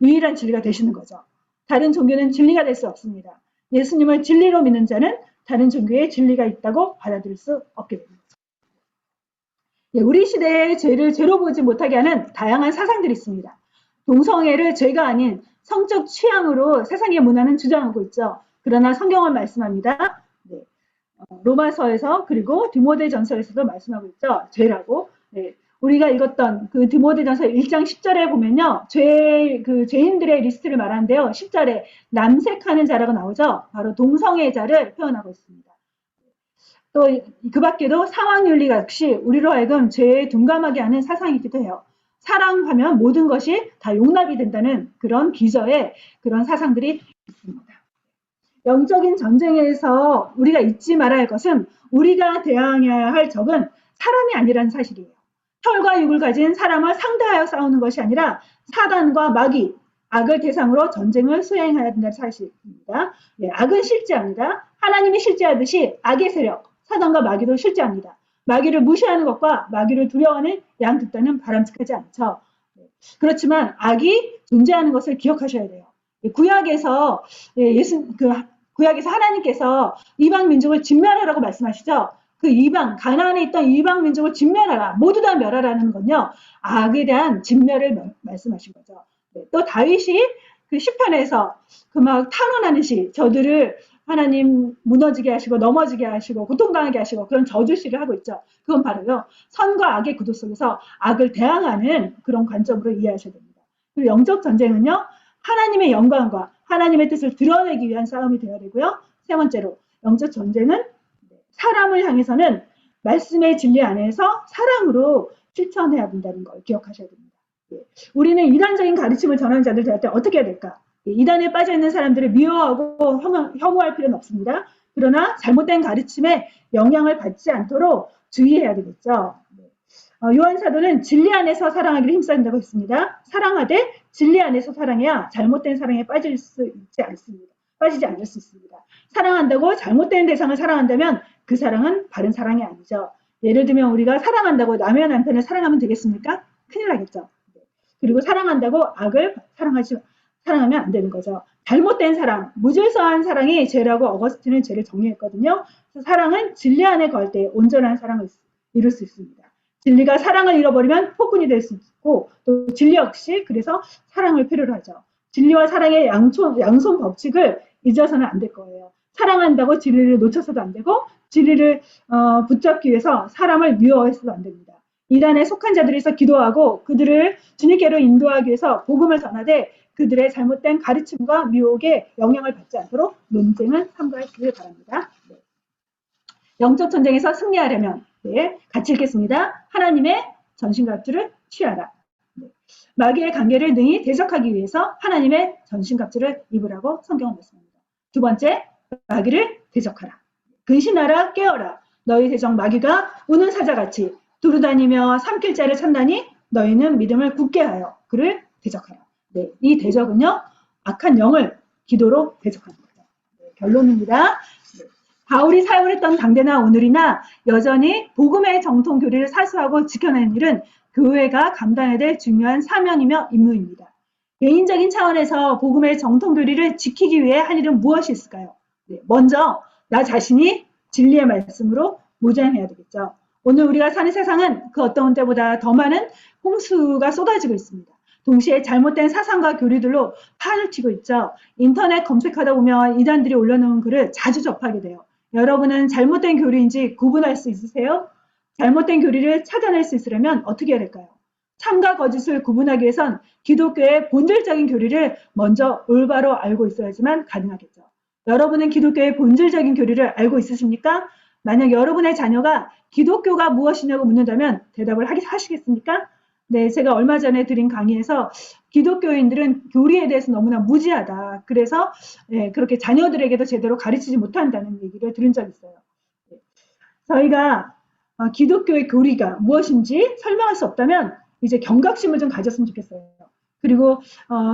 유일한 진리가 되시는 거죠. 다른 종교는 진리가 될 수 없습니다. 예수님을 진리로 믿는 자는 다른 종교에 진리가 있다고 받아들일 수 없게 됩니다. 우리 시대의 죄를 죄로 보지 못하게 하는 다양한 사상들이 있습니다. 동성애를 죄가 아닌 성적 취향으로 세상의 문화는 주장하고 있죠. 그러나 성경은 말씀합니다. 네. 로마서에서 그리고 디모데전서에서도 말씀하고 있죠. 죄라고. 네. 우리가 읽었던 그 디모데전서 1장 10절에 보면요. 죄인들의 리스트를 말하는데요. 10절에 남색하는 자라고 나오죠. 바로 동성애자를 표현하고 있습니다. 또 그 밖에도 상황윤리가 역시 우리로 하여금 죄에 둔감하게 하는 사상이기도 해요. 사랑하면 모든 것이 다 용납이 된다는 그런 기저의 그런 사상들이 있습니다. 영적인 전쟁에서 우리가 잊지 말아야 할 것은 우리가 대항해야 할 적은 사람이 아니라는 사실이에요. 혈과 육을 가진 사람을 상대하여 싸우는 것이 아니라 사단과 마귀, 악을 대상으로 전쟁을 수행해야 된다는 사실입니다. 네, 악은 실제합니다. 하나님이 실제하듯이 악의 세력, 사단과 마귀도 실제합니다. 마귀를 무시하는 것과 마귀를 두려워하는 양 극단은 바람직하지 않죠. 네, 그렇지만 악이 존재하는 것을 기억하셔야 돼요. 구약에서 구약에서 하나님께서 이방 민족을 진멸하라고 말씀하시죠. 그 이방 가나안에 있던 이방 민족을 진멸하라, 모두 다 멸하라는 건요. 악에 대한 진멸을 말씀하신 거죠. 네, 또 다윗이 그 시편에서 그 막 탄원하는 저들을 하나님 무너지게 하시고 넘어지게 하시고 고통당하게 하시고 그런 저주시를 하고 있죠. 그건 바로요. 선과 악의 구도 속에서 악을 대항하는 그런 관점으로 이해하셔야 됩니다. 그리고 영적 전쟁은요. 하나님의 영광과 하나님의 뜻을 드러내기 위한 싸움이 되어야 되고요. 세 번째로 영적 전쟁은 사람을 향해서는 말씀의 진리 안에서 사랑으로 실천해야 된다는 걸 기억하셔야 됩니다. 우리는 이단적인 가르침을 전하는 자들 대할 때 어떻게 해야 될까? 이단에 빠져있는 사람들을 미워하고 혐오할 필요는 없습니다. 그러나 잘못된 가르침에 영향을 받지 않도록 주의해야 되겠죠. 요한 사도는 진리 안에서 사랑하기를 힘써야 된다고 했습니다. 사랑하되 진리 안에서 사랑해야 잘못된 사랑에 빠지지 않을 수 있습니다. 사랑한다고 잘못된 대상을 사랑한다면 그 사랑은 바른 사랑이 아니죠. 예를 들면 우리가 사랑한다고 남의 남편을 사랑하면 되겠습니까? 큰일 나겠죠. 그리고 사랑한다고 악을 사랑하면 안 되는 거죠. 잘못된 사랑, 무질서한 사랑이 죄라고 어거스틴은 죄를 정의했거든요. 그래서 사랑은 진리 안에 거할 때 온전한 사랑을 이룰 수 있습니다. 진리가 사랑을 잃어버리면 폭군이 될 수 있고 또 진리 역시 그래서 사랑을 필요로 하죠. 진리와 사랑의 양손 법칙을 잊어서는 안 될 거예요. 사랑한다고 진리를 놓쳐서도 안 되고 진리를 붙잡기 위해서 사람을 미워해서도 안 됩니다. 이단에 속한 자들에서 기도하고 그들을 주님께로 인도하기 위해서 복음을 전하되 그들의 잘못된 가르침과 미혹에 영향을 받지 않도록 논쟁은 삼가하시길 바랍니다. 네. 영적 전쟁에서 승리하려면 같이 읽겠습니다. 하나님의 전신갑주를 취하라. 마귀의 관계를 능히 대적하기 위해서 하나님의 전신갑주를 입으라고 성경은 말씀합니다. 두 번째, 마귀를 대적하라. 근신하라, 깨어라. 너희 대적 마귀가 우는 사자같이 두루다니며 삼킬 자를 찾나니 너희는 믿음을 굳게 하여 그를 대적하라. 네, 이 대적은요, 악한 영을 기도로 대적하는 거죠. 네, 결론입니다. 네, 바울이 사용했던 당대나 오늘이나 여전히 복음의 정통 교리를 사수하고 지켜내는 일은 교회가 감당해야 될 중요한 사명이며 임무입니다. 개인적인 차원에서 복음의 정통 교리를 지키기 위해 할 일은 무엇이 있을까요? 네, 먼저 나 자신이 진리의 말씀으로 무장해야 되겠죠. 오늘 우리가 사는 세상은 그 어떤 때보다 더 많은 홍수가 쏟아지고 있습니다. 동시에 잘못된 사상과 교리들로 판을 치고 있죠. 인터넷 검색하다 보면 이단들이 올려놓은 글을 자주 접하게 돼요. 여러분은 잘못된 교리인지 구분할 수 있으세요? 잘못된 교리를 찾아낼 수 있으려면 어떻게 해야 될까요? 참과 거짓을 구분하기 위해선 기독교의 본질적인 교리를 먼저 올바로 알고 있어야지만 가능하겠죠. 여러분은 기독교의 본질적인 교리를 알고 있으십니까? 만약 여러분의 자녀가 기독교가 무엇이냐고 묻는다면 대답을 하시겠습니까? 네, 제가 얼마 전에 드린 강의에서 기독교인들은 교리에 대해서 너무나 무지하다. 그래서 그렇게 자녀들에게도 제대로 가르치지 못한다는 얘기를 들은 적이 있어요. 저희가 기독교의 교리가 무엇인지 설명할 수 없다면 이제 경각심을 좀 가졌으면 좋겠어요. 그리고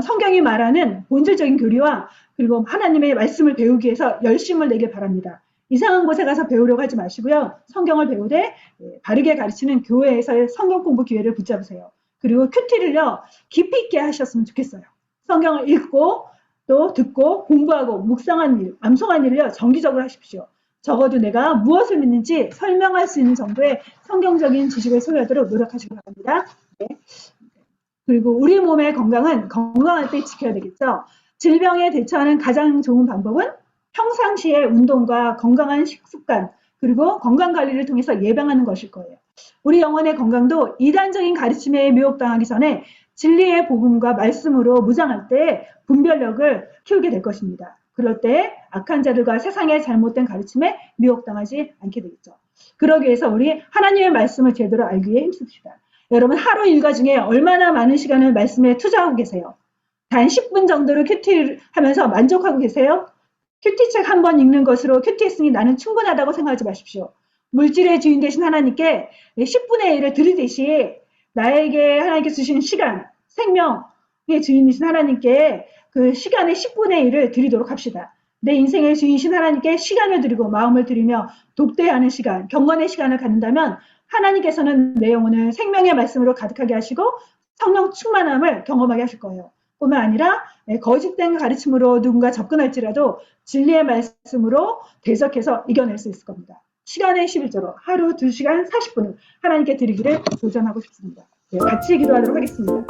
성경이 말하는 본질적인 교리와 그리고 하나님의 말씀을 배우기 위해서 열심을 내길 바랍니다. 이상한 곳에 가서 배우려고 하지 마시고요. 성경을 배우되 바르게 가르치는 교회에서의 성경 공부 기회를 붙잡으세요. 그리고 큐티를요 깊이 있게 하셨으면 좋겠어요. 성경을 읽고 또 듣고 공부하고 묵상한 일, 암송한 일을요 정기적으로 하십시오. 적어도 내가 무엇을 믿는지 설명할 수 있는 정도의 성경적인 지식을 소유하도록 노력하시기 바랍니다. 네. 그리고 우리 몸의 건강은 건강할 때 지켜야 되겠죠. 질병에 대처하는 가장 좋은 방법은 평상시에 운동과 건강한 식습관 그리고 건강관리를 통해서 예방하는 것일 거예요. 우리 영혼의 건강도 이단적인 가르침에 미혹당하기 전에 진리의 복음과 말씀으로 무장할 때 분별력을 키우게 될 것입니다. 그럴 때 악한 자들과 세상의 잘못된 가르침에 미혹당하지 않게 되겠죠. 그러기 위해서 우리 하나님의 말씀을 제대로 알기 위해 힘씁시다. 여러분 하루 일과 중에 얼마나 많은 시간을 말씀에 투자하고 계세요? 단 10분 정도로 큐티를 하면서 만족하고 계세요? 큐티책 한 번 읽는 것으로 큐티했으니 나는 충분하다고 생각하지 마십시오. 물질의 주인 되신 하나님께 10분의 1을 드리듯이 나에게 하나님께서 주신 시간, 생명의 주인이신 하나님께 그 시간의 10분의 1을 드리도록 합시다. 내 인생의 주인이신 하나님께 시간을 드리고 마음을 드리며 독대하는 시간, 경건의 시간을 갖는다면 하나님께서는 내 영혼을 생명의 말씀으로 가득하게 하시고 성령 충만함을 경험하게 하실 거예요. 뿐만 아니라 거짓된 가르침으로 누군가 접근할지라도 진리의 말씀으로 대적해서 이겨낼 수 있을 겁니다. 시간의 11조로 하루 2시간 40분을 하나님께 드리기를 도전하고 싶습니다. 네, 같이 기도하도록 하겠습니다.